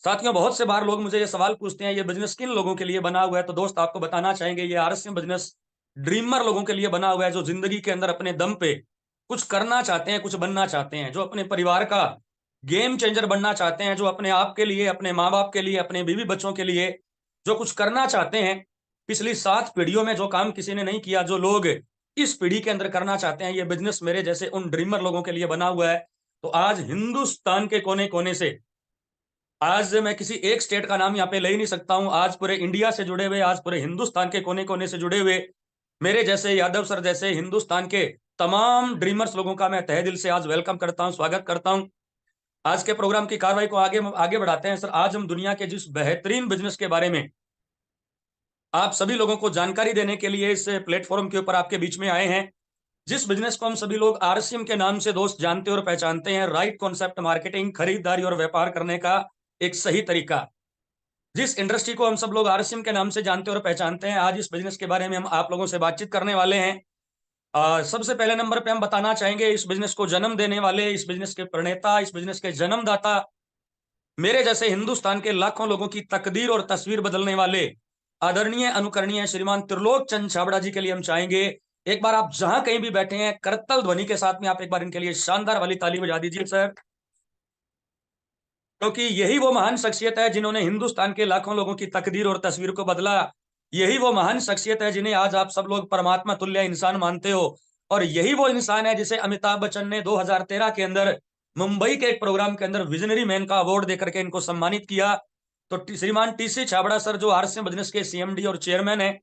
साथियों, बहुत से बार लोग मुझे ये सवाल पूछते हैं, ये बिजनेस किन लोगों के लिए बना हुआ है? तो दोस्त आपको बताना चाहेंगे, ये आरएसएम बिजनेस ड्रीमर लोगों के लिए बना हुआ है, जो जिंदगी के अंदर अपने दम पे कुछ करना चाहते हैं, कुछ बनना चाहते हैं, जो अपने परिवार का गेम चेंजर बनना चाहते हैं, जो अपने आप के लिए, अपने माँ बाप के लिए, अपने बीवी बच्चों के लिए जो कुछ करना चाहते हैं। पिछली 7 पीढ़ियों में जो काम किसी ने नहीं किया, जो लोग इस पीढ़ी के अंदर करना चाहते हैं, ये बिजनेस मेरे जैसे उन ड्रीमर लोगों के लिए बना हुआ है। तो आज हिंदुस्तान के कोने कोने से, आज मैं किसी एक स्टेट का नाम यहाँ पे ले ही नहीं सकता हूँ, आज पूरे इंडिया से जुड़े हुए, आज पूरे हिंदुस्तान के कोने कोने से जुड़े हुए मेरे जैसे यादव सर जैसे हिंदुस्तान के तमाम ड्रीमर्स लोगों का मैं तहे दिल से आज वेलकम करता हूँ, स्वागत करता हूँ। आज के प्रोग्राम की कार्रवाई को आगे आगे बढ़ाते हैं। सर, आज हम दुनिया के जिस बेहतरीन बिजनेस के बारे में आप सभी लोगों को जानकारी देने के लिए इस प्लेटफॉर्म के ऊपर आपके बीच में आए हैं, जिस बिजनेस को हम सभी लोग आरसीएम के नाम से दोस्त जानते और पहचानते हैं, राइट कॉन्सेप्ट मार्केटिंग, खरीदारी और व्यापार करने का एक सही तरीका, जिस इंडस्ट्री को हम सब लोग आरसीएम के नाम से जानते और पहचानते हैं, आज इस बिजनेस के बारे में हम आप लोगों से बातचीत करने वाले हैं। सबसे पहले नंबर पे हम बताना चाहेंगे, इस बिजनेस को जन्म देने वाले, इस बिजनेस के प्रणेता, इस बिजनेस के जन्मदाता, मेरे जैसे हिंदुस्तान के लाखों लोगों की तकदीर और तस्वीर बदलने वाले आदरणीय अनुकरणीय श्रीमान त्रिलोक चंद छाबड़ा जी के लिए हम चाहेंगे, एक बार आप जहां कहीं भी बैठे हैं, करतल ध्वनि के साथ में आप एक बार इनके लिए शानदार वाली ताली बजा दीजिए सर। क्योंकि यही वो महान शख्सियत है जिन्होंने हिंदुस्तान के लाखों लोगों की तकदीर और तस्वीर को बदला। यही वो महान शख्सियत है जिन्हें आज आप सब लोग परमात्मा तुल्य इंसान मानते हो। और यही वो इंसान है जिसे अमिताभ बच्चन ने 2013 के अंदर मुंबई के एक प्रोग्राम के अंदर विजनरी मैन का अवार्ड देकर के इनको सम्मानित किया। तो श्रीमान टीसी छाबड़ा सर, जो आरसीएम बिजनेस के सीएमडी और चेयरमैन है,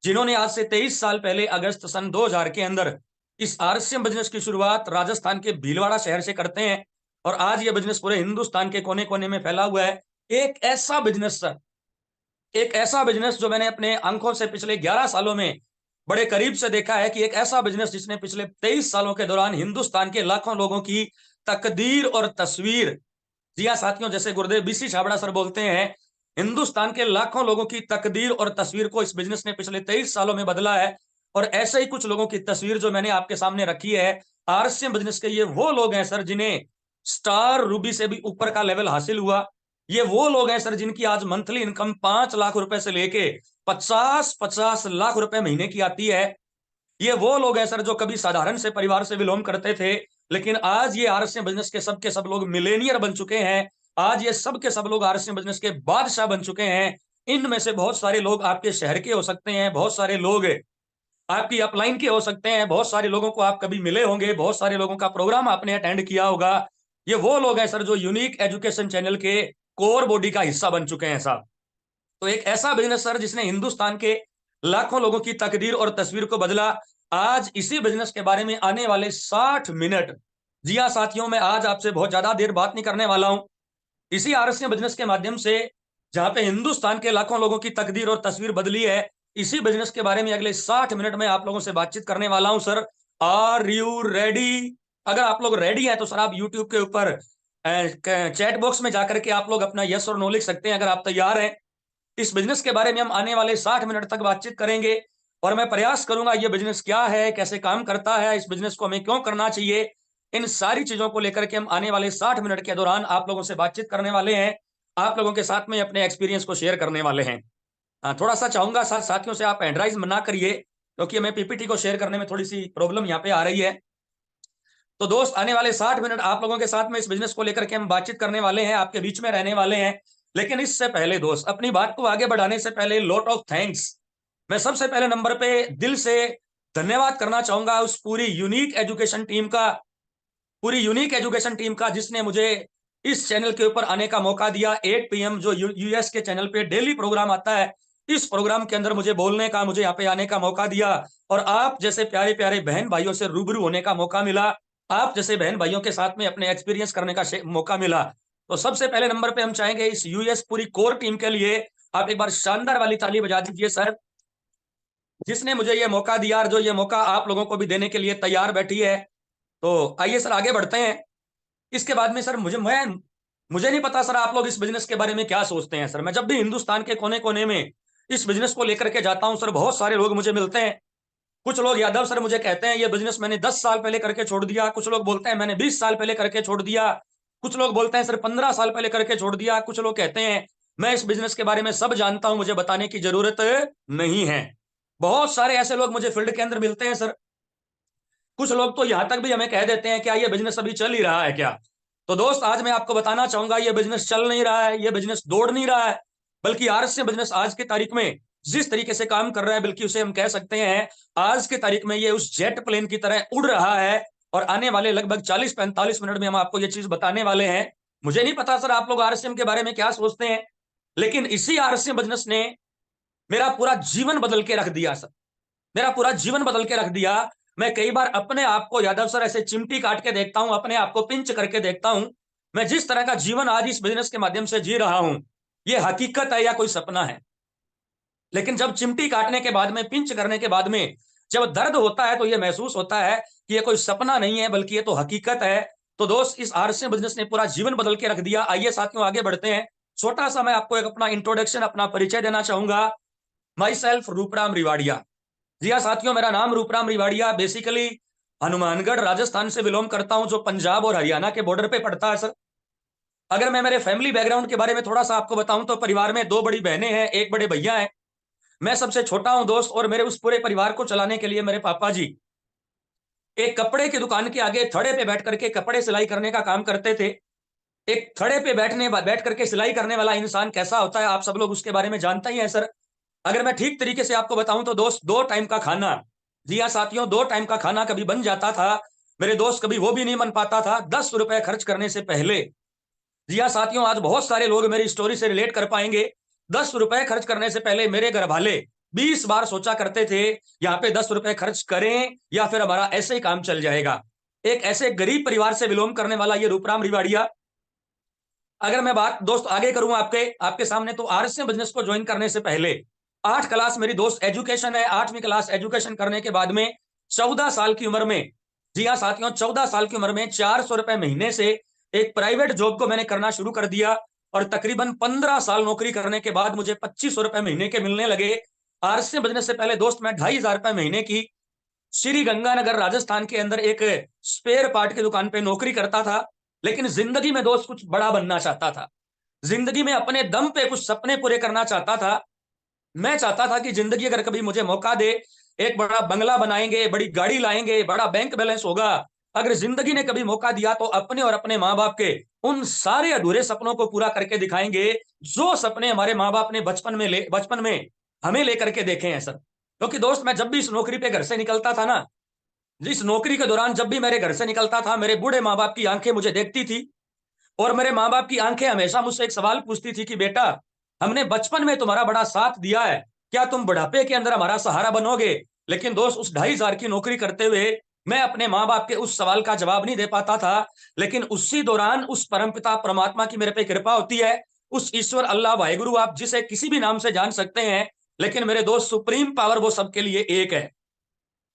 जिन्होंने आज से 23 साल पहले अगस्त सन 2000 के अंदर इस आरसीएम बिजनेस की शुरुआत राजस्थान के भीलवाड़ा शहर से करते हैं, और आज ये बिजनेस पूरे हिंदुस्तान के कोने कोने में फैला हुआ है। एक ऐसा बिजनेस सर, एक ऐसा बिजनेस जो मैंने अपने आंखों से पिछले 11 सालों में बड़े करीब से देखा है, कि एक ऐसा बिजनेस जिसने पिछले 23 सालों के दौरान हिंदुस्तान के लाखों लोगों की तकदीर और तस्वीर, जी हाँ साथियों, जैसे गुरुदेव बीसी छाबड़ा सर बोलते हैं, हिंदुस्तान के लाखों लोगों की तकदीर और तस्वीर को इस बिजनेस ने पिछले 23 सालों में बदला है। और ऐसे ही कुछ लोगों की तस्वीर जो मैंने आपके सामने रखी है, आरसीएम बिजनेस के ये वो लोग हैं सर, जिन्हें स्टार रूबी से भी ऊपर का लेवल हासिल हुआ। ये वो लोग हैं सर, जिनकी आज मंथली इनकम 5 लाख रुपए से लेके 50-50 लाख रुपए महीने की आती है। ये वो लोग हैं सर, जो कभी साधारण से परिवार से बिलोंग करते थे, लेकिन आज ये आरसीएम बिजनेस के सब लोग मिलेनियर बन चुके हैं। आज ये सब के सब लोग आरसीएम बिजनेस के बादशाह बन चुके हैं। इनमें से बहुत सारे लोग आपके शहर के हो सकते हैं, बहुत सारे लोग आपकी अपलाइन के हो सकते हैं, बहुत सारे लोगों को आप कभी मिले होंगे, बहुत सारे लोगों का प्रोग्राम आपने अटेंड किया होगा। ये वो लोग हैं सर, जो यूनिक एजुकेशन चैनल के कोर बॉडी का हिस्सा बन चुके हैं साहब। तो एक ऐसा बिजनेस सर, जिसने हिंदुस्तान के लाखों लोगों की तकदीर और तस्वीर को बदला। आज इसी बिजनेस के बारे में आने वाले 60 मिनट, जी हाँ साथियों, मैं आज आपसे बहुत ज्यादा देर बात नहीं करने वाला हूं। इसी आरसीएम बिजनेस के माध्यम से, जहां पे हिंदुस्तान के लाखों लोगों की तकदीर और तस्वीर बदली है, इसी बिजनेस के बारे में अगले 60 मिनट में आप लोगों से बातचीत करने वाला हूं सर। Are you ready? अगर आप लोग रेडी हैं तो सर आप यूट्यूब के ऊपर चैट बॉक्स में जाकर के आप लोग अपना यस और नो लिख सकते हैं, अगर आप तैयार हैं। इस बिजनेस के बारे में हम आने वाले 60 मिनट तक बातचीत करेंगे, और मैं प्रयास करूंगा ये बिजनेस क्या है, कैसे काम करता है, इस बिजनेस को हमें क्यों करना चाहिए, इन सारी चीजों को लेकर के हम आने वाले 60 मिनट के दौरान आप लोगों से बातचीत करने वाले हैं। आप लोगों के साथ में अपने एक्सपीरियंस को शेयर करने वाले हैं। थोड़ा सा चाहूंगा साथियों से, आप हैंडराइज ना करिए, क्योंकि हमें पीपीटी को शेयर करने में थोड़ी सी प्रॉब्लम यहाँ पे आ रही है। तो दोस्त, आने वाले 60 मिनट आप लोगों के साथ में इस बिजनेस को लेकर के हम बातचीत करने वाले हैं, आपके बीच में रहने वाले हैं। लेकिन इससे पहले दोस्त, अपनी बात को आगे बढ़ाने से पहले लॉट ऑफ थैंक्स। मैं सबसे पहले नंबर पे दिल से धन्यवाद करना चाहूंगा उस पूरी यूनिक एजुकेशन टीम का, जिसने मुझे इस चैनल के ऊपर आने का मौका दिया। 8 PM जो यूएस के चैनल पे डेली प्रोग्राम आता है, इस प्रोग्राम के अंदर मुझे बोलने का, मुझे यहाँ पे आने का मौका दिया, और आप जैसे प्यारे प्यारे बहन भाइयों से रूबरू होने का मौका मिला, आप जैसे बहन भाइयों के साथ में अपने एक्सपीरियंस करने का मौका मिला। तो सबसे पहले नंबर पे हम चाहेंगे इस यूएस पूरी कोर टीम के लिए आप एक बार शानदार वाली ताली बजा दीजिए सर, जिसने मुझे ये मौका दिया और जो ये मौका आप लोगों को भी देने के लिए तैयार बैठी है। तो आइए सर आगे बढ़ते हैं। इसके बाद में सर, मुझे नहीं पता सर आप लोग इस बिजनेस के बारे में क्या सोचते हैं सर। मैं जब भी हिंदुस्तान के कोने कोने में इस बिजनेस को लेकर के जाता हूं सर, बहुत सारे लोग मुझे मिलते हैं। कुछ लोग यादव सर मुझे कहते हैं ये बिजनेस मैंने 10 साल पहले करके छोड़ दिया, कुछ लोग बोलते हैं मैंने 20 साल पहले करके छोड़ दिया। कुछ लोग बोलते हैं सर 15 साल पहले करके छोड़ दिया, कुछ लोग कहते हैं मैं इस बिजनेस के बारे में सब जानता हूं, मुझे बताने की जरूरत नहीं है। बहुत सारे ऐसे लोग मुझे फील्ड के अंदर मिलते हैं सर। कुछ लोग तो यहां तक भी हमें कह देते हैं क्या ये बिजनेस अभी चल ही रहा है क्या। तो दोस्त आज मैं आपको बताना चाहूंगा ये बिजनेस चल नहीं रहा है, ये बिजनेस दौड़ नहीं रहा है, बल्कि आरएसए बिजनेस आज की तारीख में जिस तरीके से काम कर रहा है, बल्कि उसे हम कह सकते हैं आज की तारीख में ये उस जेट प्लेन की तरह उड़ रहा है। और आने वाले लगभग 40-45 मिनट में हम आपको ये चीज बताने वाले हैं। मुझे नहीं पता सर आप लोग आरएसएम के बारे में क्या सोचते हैं, लेकिन इसी आरएसएम बिजनेस ने मेरा पूरा जीवन बदल के रख दिया सर। मेरा पूरा जीवन बदल के रख दिया। मैं कई बार अपने आप को यादव सर ऐसे चिमटी काट के देखता हूं, अपने आप को पिंच करके देखता हूं, मैं जिस तरह का जीवन आज इस बिजनेस के माध्यम से जी रहा हूं, ये हकीकत है या कोई सपना है। लेकिन जब चिमटी काटने के बाद में, पिंच करने के बाद में जब दर्द होता है तो ये महसूस होता है कि ये कोई सपना नहीं है बल्कि ये तो हकीकत है। तो दोस्त इस आरसे बिजनेस ने पूरा जीवन बदल के रख दिया। आइए साथियों आगे बढ़ते हैं। छोटा सा मैं आपको एक अपना इंट्रोडक्शन, अपना परिचय देना चाहूंगा। My self Rooparam रिवाड़िया। जी हाँ साथियों, मेरा नाम रूपराम रिवाड़िया, बेसिकली हनुमानगढ़ राजस्थान से बिलोंग करता हूं, जो पंजाब और हरियाणा के बॉर्डर पे पड़ता है सर। अगर मैं मेरे फैमिली बैकग्राउंड के बारे में थोड़ा सा आपको बताऊं तो परिवार में 2 बड़ी बहनें हैं, 1 बड़े भैया हैं। मैं सबसे छोटा हूं दोस्त, और मेरे उस पूरे परिवार को चलाने के लिए मेरे पापा जी एक कपड़े की दुकान के आगे थड़े पे बैठ करके कपड़े सिलाई करने का काम करते थे। एक थड़े पे बैठ करके सिलाई करने वाला इंसान कैसा होता है आप सब लोग उसके बारे में जानते ही हैं सर। अगर मैं ठीक तरीके से आपको बताऊं तो दोस्त 2 टाइम का खाना, जी हाँ साथियों 2 टाइम का खाना कभी बन जाता था मेरे दोस्त, कभी वो भी नहीं बन पाता था 10 रुपए खर्च करने से पहले। जी हाँ साथियों, आज बहुत सारे लोग मेरी स्टोरी से रिलेट कर पाएंगे। 10 रुपए खर्च करने से पहले मेरे घर वाले 20 बार सोचा करते थे यहाँ पे 10 रुपए खर्च करें या फिर हमारा ऐसे ही काम चल जाएगा। एक ऐसे गरीब परिवार से बिलोंग करने वाला ये रूपराम रिवाड़िया। अगर मैं बात दोस्त आगे करूं आपके आपके सामने, तो आरएसए बिजनेस को ज्वाइन करने से पहले 8 क्लास मेरी दोस्त एजुकेशन है। 8वीं क्लास एजुकेशन करने के बाद में 14 साल की उम्र में, जी हाँ साथियों 14 साल की उम्र में 400 रुपए महीने से एक प्राइवेट जॉब को मैंने करना शुरू कर दिया। और तकरीबन 15 साल नौकरी करने के बाद मुझे 2500 रुपए महीने के मिलने लगे। आरएसए बिजनेस से पहले दोस्त मैं 2500 रुपए महीने की श्री गंगानगर राजस्थान के अंदर एक स्पेयर पार्ट की दुकान पे नौकरी करता था। लेकिन जिंदगी में दोस्त कुछ बड़ा बनना चाहता था, जिंदगी में अपने दम पे कुछ सपने पूरे करना चाहता था। मैं चाहता था कि जिंदगी अगर कभी मुझे मौका दे, एक बड़ा बंगला बनाएंगे, बड़ी गाड़ी लाएंगे, बड़ा बैंक बैलेंस होगा। अगर जिंदगी ने कभी मौका दिया तो अपने और अपने माँ बाप के उन सारे अधूरे सपनों को पूरा करके दिखाएंगे, जो सपने हमारे माँ बाप ने बचपन में हमें लेकर के देखे हैं सर। क्योंकि दोस्त मैं जब भी इस नौकरी पे घर से निकलता था ना, इस नौकरी के दौरान जब भी मेरे घर से निकलता था, मेरे बूढ़े माँ बाप की आंखें मुझे देखती थी। और मेरे माँ बाप की आंखें हमेशा मुझसे एक सवाल पूछती थी कि बेटा, हमने बचपन में तुम्हारा बड़ा साथ दिया है, क्या तुम बुढ़ापे के अंदर हमारा सहारा बनोगे। लेकिन दोस्त उस 2500 की नौकरी करते हुए मैं अपने माँ बाप के उस सवाल का जवाब नहीं दे पाता था। लेकिन उसी दौरान उस परमपिता परमात्मा की मेरे पे कृपा होती है, उस ईश्वर अल्लाह वाहेगुरु आप जिसे किसी भी नाम से जान सकते हैं, लेकिन मेरे दोस्त सुप्रीम पावर वो सबके लिए एक है।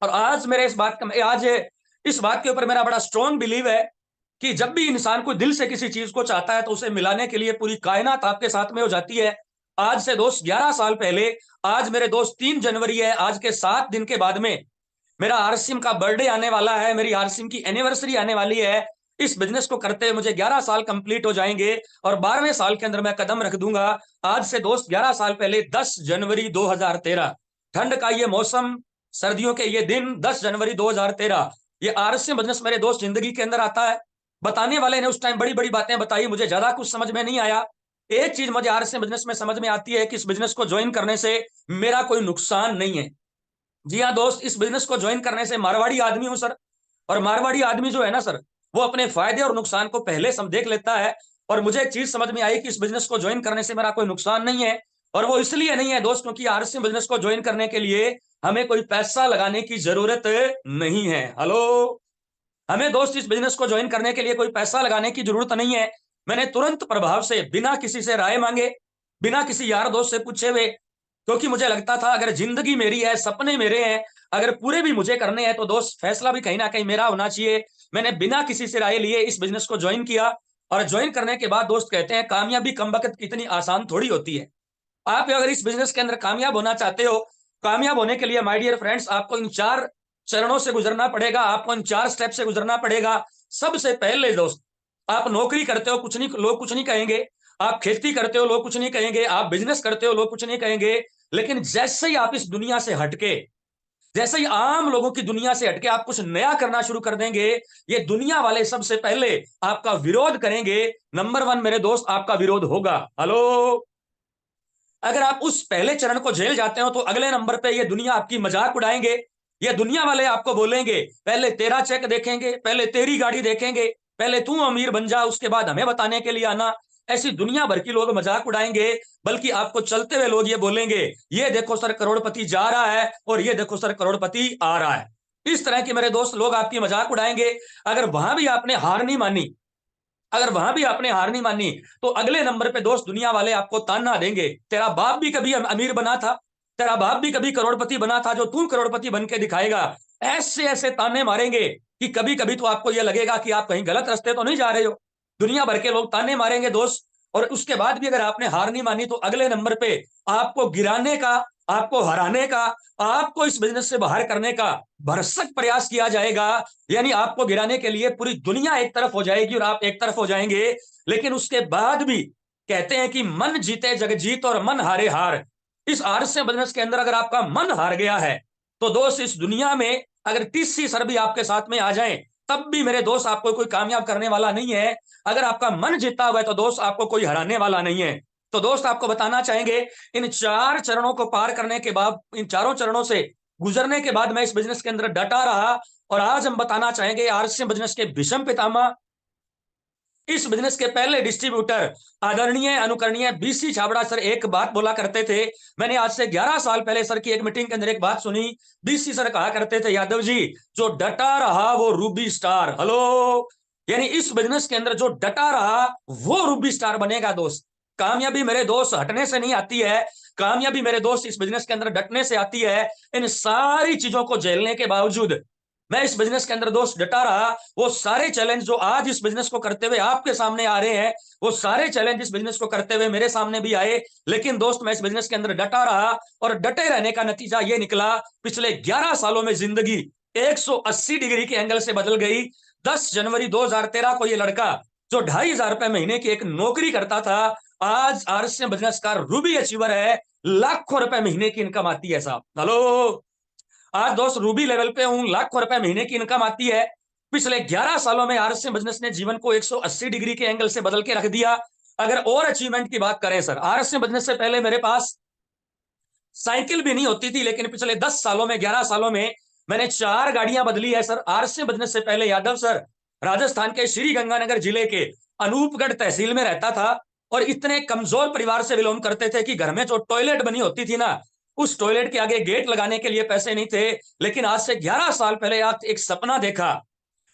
और आज मेरे आज इस बात के ऊपर मेरा बड़ा स्ट्रॉन्ग बिलीव है कि जब भी इंसान को दिल से किसी चीज को चाहता है तो उसे मिलाने के लिए पूरी कायनात आपके साथ में हो जाती है। आज से दोस्त 11 साल पहले, आज मेरे दोस्त 3 जनवरी है, आज के 7 दिन के बाद में मेरा आरसीएम का बर्थडे आने वाला है, मेरी आरसीएम की एनिवर्सरी आने वाली है। इस बिजनेस को करते हुए मुझे 11 साल कंप्लीट हो जाएंगे और 12वें साल के अंदर मैं कदम रख दूंगा। आज से दोस्त 11 साल पहले 10 जनवरी 2013, ठंड का ये मौसम, सर्दियों के ये दिन, 10 जनवरी 2013, ये आरसीएम बिजनेस मेरे दोस्त जिंदगी के अंदर आता है। बताने वाले ने उस टाइम बड़ी बड़ी बातें बताई, मुझे ज्यादा कुछ समझ में नहीं आया। एक चीज मुझे आरसीएम बिजनेस में समझ में आती है कि इस बिजनेस को ज्वाइन करने से मेरा कोई नुकसान नहीं है। जी हाँ दोस्त, इस बिजनेस को ज्वाइन करने से, मारवाड़ी आदमी हूं सर, और मारवाड़ी आदमी जो है ना सर, वो अपने फायदे और नुकसान को पहले देख लेता है। और मुझे एक चीज समझ में आई कि इस बिजनेस को ज्वाइन करने से मेरा कोई नुकसान नहीं है। और वो इसलिए नहीं है दोस्त क्योंकि आरसी बिजनेस को ज्वाइन करने के लिए हमें कोई पैसा लगाने की जरूरत नहीं है। हेलो, हमें दोस्त इस बिजनेस को ज्वाइन करने के लिए कोई पैसा लगाने की जरूरत नहीं है। मैंने तुरंत प्रभाव से, बिना किसी से राय मांगे, बिना किसी यार दोस्त से पूछे हुए, क्योंकि मुझे लगता था अगर जिंदगी मेरी है, सपने मेरे हैं, अगर पूरे भी मुझे करने हैं तो दोस्त फैसला भी कहीं ना कहीं मेरा होना चाहिए। मैंने बिना किसी से राय लिए इस बिजनेस को ज्वाइन किया। और ज्वाइन करने के बाद दोस्त कहते हैं कामयाबी कमबख्त कितनी आसान थोड़ी होती है। आप अगर इस बिजनेस के अंदर कामयाब होना चाहते हो, कामयाब होने के लिए माय डियर फ्रेंड्स आपको इन 4 चरणों से गुजरना पड़ेगा, आपको इन 4 स्टेप से गुजरना पड़ेगा। सबसे पहले दोस्त, आप नौकरी करते हो, कुछ नहीं, लोग कुछ नहीं कहेंगे। आप खेती करते हो, लोग कुछ नहीं कहेंगे। आप बिजनेस करते हो, लोग कुछ नहीं कहेंगे। लेकिन जैसे ही आप इस दुनिया से हटके, जैसे ही आम लोगों की दुनिया से हटके आप कुछ नया करना शुरू कर देंगे, ये दुनिया वाले सबसे पहले आपका विरोध करेंगे। नंबर वन मेरे दोस्त, आपका विरोध होगा। हेलो। अगर आप उस पहले चरण को झेल जाते हो तो अगले नंबर पे ये दुनिया आपकी मजाक उड़ाएंगे। ये दुनिया वाले आपको बोलेंगे, पहले तेरा चेक देखेंगे, पहले तेरी गाड़ी देखेंगे, पहले तू अमीर बन जा, उसके बाद हमें बताने के लिए आना। ऐसी दुनिया भर की लोग मजाक उड़ाएंगे। बल्कि आपको चलते हुए लोग ये बोलेंगे, ये देखो सर करोड़पति जा रहा है, और ये देखो सर करोड़पति आ रहा है। इस तरह के मेरे दोस्त लोग आपकी मजाक उड़ाएंगे। अगर वहां भी आपने हार नहीं मानी, अगर वहां भी आपने हार नहीं मानी, तो अगले नंबर पे दोस्त दुनिया वाले आपको ताना देंगे, तेरा बाप भी कभी अमीर बना था, तेरा बाप भी कभी करोड़पति बना था, जो तू करोड़पति बन के दिखाएगा। ऐसे ऐसे ताने मारेंगे कि कभी कभी तो आपको यह लगेगा कि आप कहीं गलत रास्ते तो नहीं जा रहे हो। दुनिया भर के लोग ताने मारेंगे दोस्त। और उसके बाद भी अगर आपने हार नहीं मानी, तो अगले नंबर पे आपको गिराने का, आपको हराने का, आपको इस बिजनेस से बाहर करने का भरसक प्रयास किया जाएगा। यानी आपको गिराने के लिए पूरी दुनिया एक तरफ हो जाएगी और आप एक तरफ हो जाएंगे। लेकिन उसके बाद भी कहते हैं कि मन जीते जग जीत और मन हारे हार। इस आरसे बिजनेस के अंदर अगर आपका मन हार गया है, तो दोस्त इस दुनिया में अगर 30 सर भी आपके साथ में आ जाएं, तब भी मेरे दोस्त आपको कोई कामयाब करने वाला नहीं है। अगर आपका मन जीता हुआ है, तो दोस्त आपको कोई हराने वाला नहीं है। तो दोस्त आपको बताना चाहेंगे, इन 4 चरणों को पार करने के बाद, इन चारों चरणों से गुजरने के बाद मैं इस बिजनेस के अंदर डटा रहा। और आज हम बताना चाहेंगे आरसीएम बिजनेस के भीषम पितामह, इस बिजनेस के पहले डिस्ट्रीब्यूटर, आदरणीय अनुकरणीय बीसी छाबड़ा सर एक बात बोला करते थे। मैंने आज से 11 साल पहले सर की एक मीटिंग के अंदर एक बात सुनी। बीसी सर कहा करते थे, यादव जी जो डटा रहा वो रूबी स्टार। हेलो। यानी इस बिजनेस के अंदर जो डटा रहा वो रूबी स्टार बनेगा दोस्त। कामयाबी मेरे दोस्त हटने से नहीं आती है, कामयाबी मेरे दोस्त इस बिजनेस के अंदर डटने से आती है। इन सारी चीजों को झेलने के बावजूद मैं इस बिजनेस के अंदर दोस्त डटा रहा। वो सारे चैलेंज जो आज इस बिजनेस को करते हुए आपके सामने आ रहे हैं, वो सारे चैलेंज इस बिजनेस को करते हुए मेरे सामने भी आए। लेकिन दोस्त मैं इस बिजनेस के अंदर डटा रहा, और डटे रहने का नतीजा ये निकला, पिछले 11 सालों में जिंदगी 180 डिग्री के एंगल से बदल गई। 10 जनवरी 2013 को ये लड़का जो 2,500 रुपए महीने की एक नौकरी करता था, आज आरसीएम बिजनेस का रूबी अचीवर है। लाखों रुपए महीने की इनकम आती है साहब। हेलो। आज दोस्त रूबी लेवल पे हूं, लाखों रुपए महीने की इनकम आती है। पिछले 11 सालों में आरएसएम बिजनेस ने जीवन को 180 डिग्री के एंगल से बदल के रख दिया। अगर और अचीवमेंट की बात करें सर, आरएसएम बिजनेस से पहले मेरे पास साइकिल भी नहीं होती थी, लेकिन पिछले 10 सालों में, 11 सालों में मैंने 4 गाड़ियां बदली है सर। आरएसएम बिजनेस से पहले यादव सर राजस्थान के श्री गंगानगर जिले के अनूपगढ़ तहसील में रहता था, और इतने कमजोर परिवार से बिलोंग करते थे कि घर में जो टॉयलेट बनी होती थी ना, उस टॉयलेट के आगे गेट लगाने के लिए पैसे नहीं थे। लेकिन आज से 11 साल पहले आप एक सपना देखा,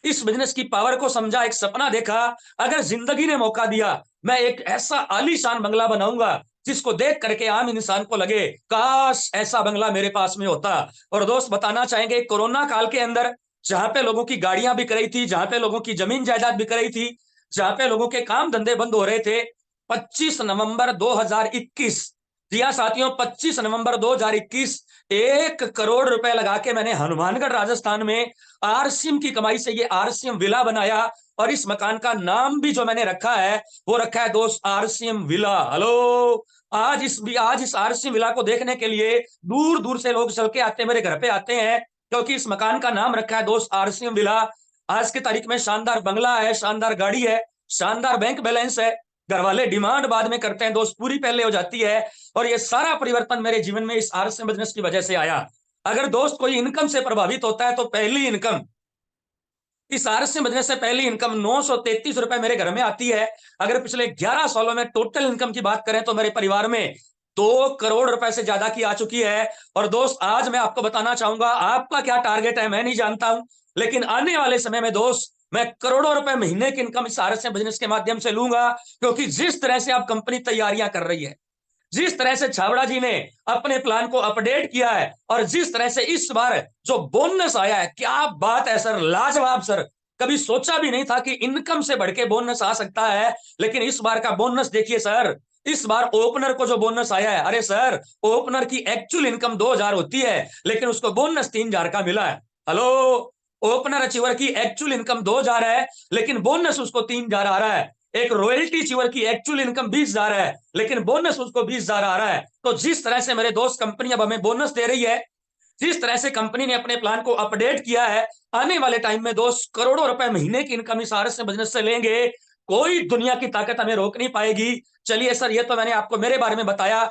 इस बिजनेस की पावर को समझा, एक सपना देखा। अगर जिंदगी ने मौका दिया, मैं एक ऐसा आलीशान बंगला बनाऊंगा जिसको देख करके आम इंसान को लगे काश ऐसा बंगला मेरे पास में होता। और दोस्त बताना चाहेंगे, कोरोना काल के अंदर जहां पे लोगों की गाड़ियां बिक रही थी, जहां पे लोगों की जमीन जायदाद बिक रही थी, जहां पे लोगों के काम धंधे बंद हो रहे थे, 25 नवंबर 2021, जी हाँ साथियों, 25 नवंबर 2021, 1 करोड़ रुपए लगा के मैंने हनुमानगढ़ राजस्थान में आरसीएम की कमाई से ये आरसीएम विला बनाया। और इस मकान का नाम भी जो मैंने रखा है, वो रखा है दोस्त आरसीएम विला। हेलो। आज इस आरसीएम विला को देखने के लिए दूर दूर से लोग चल के आते हैं, मेरे घर पे आते हैं, क्योंकि इस मकान का नाम रखा है दोस्त आरसीएम विला। आज की तारीख में शानदार बंगला है, शानदार गाड़ी है, शानदार बैंक बैलेंस है। घर वाले डिमांड बाद में करते हैं दोस्त, पूरी पहले हो जाती है। और ये सारा परिवर्तन मेरे जीवन में इस आरसीएम बिजनेस की वजह से आया। अगर दोस्त कोई इनकम से प्रभावित होता है, तो पहली इनकम, इस आरएसएम बिजनेस से पहली इनकम 933 रुपए मेरे घर में आती है। अगर पिछले 11 सालों में टोटल इनकम की बात करें, तो मेरे परिवार में 2 करोड़ रुपए से ज्यादा की आ चुकी है। और दोस्त आज मैं आपको बताना चाहूंगा, आपका क्या टारगेट है मैं नहीं जानता हूं, लेकिन आने वाले समय में दोस्त मैं करोड़ों रुपए महीने की इनकम इस आरएसएम बिजनेस के माध्यम से लूंगा। क्योंकि जिस तरह से आप कंपनी तैयारियां कर रही है, जिस तरह से छाबड़ा जी ने अपने प्लान को अपडेट किया है, और जिस तरह से इस बार जो बोनस आया है, क्या बात है सर, लाजवाब सर। कभी सोचा भी नहीं था कि इनकम से बढ़ के बोनस आ सकता है। लेकिन इस बार का बोनस देखिए सर, इस बार ओपनर को जो बोनस आया है, अरे सर ओपनर की एक्चुअल इनकम 2,000 होती है, लेकिन उसको बोनस 3,000 का मिला है। हेलो। ओपनर अचीवर की एक्चुअल इनकम 2,000 है, लेकिन बोनस उसको 3,000 आ रहा है। एक रॉयल्टी अचीवर की एक्चुअल इनकम 20,000 है, लेकिन बोनस उसको 20,000 आ रहा है। तो जिस तरह से मेरे दोस्त कंपनी अब हमें बोनस दे रही है, जिस तरह से कंपनी ने अपने प्लान को अपडेट किया है, आने वाले टाइम में दोस्त करोड़ों रुपए महीने की इनकम इस आरएस बिजनेस से लेंगे, कोई दुनिया की ताकत हमें रोक नहीं पाएगी। चलिए सर, ये तो मैंने आपको मेरे बारे में बताया।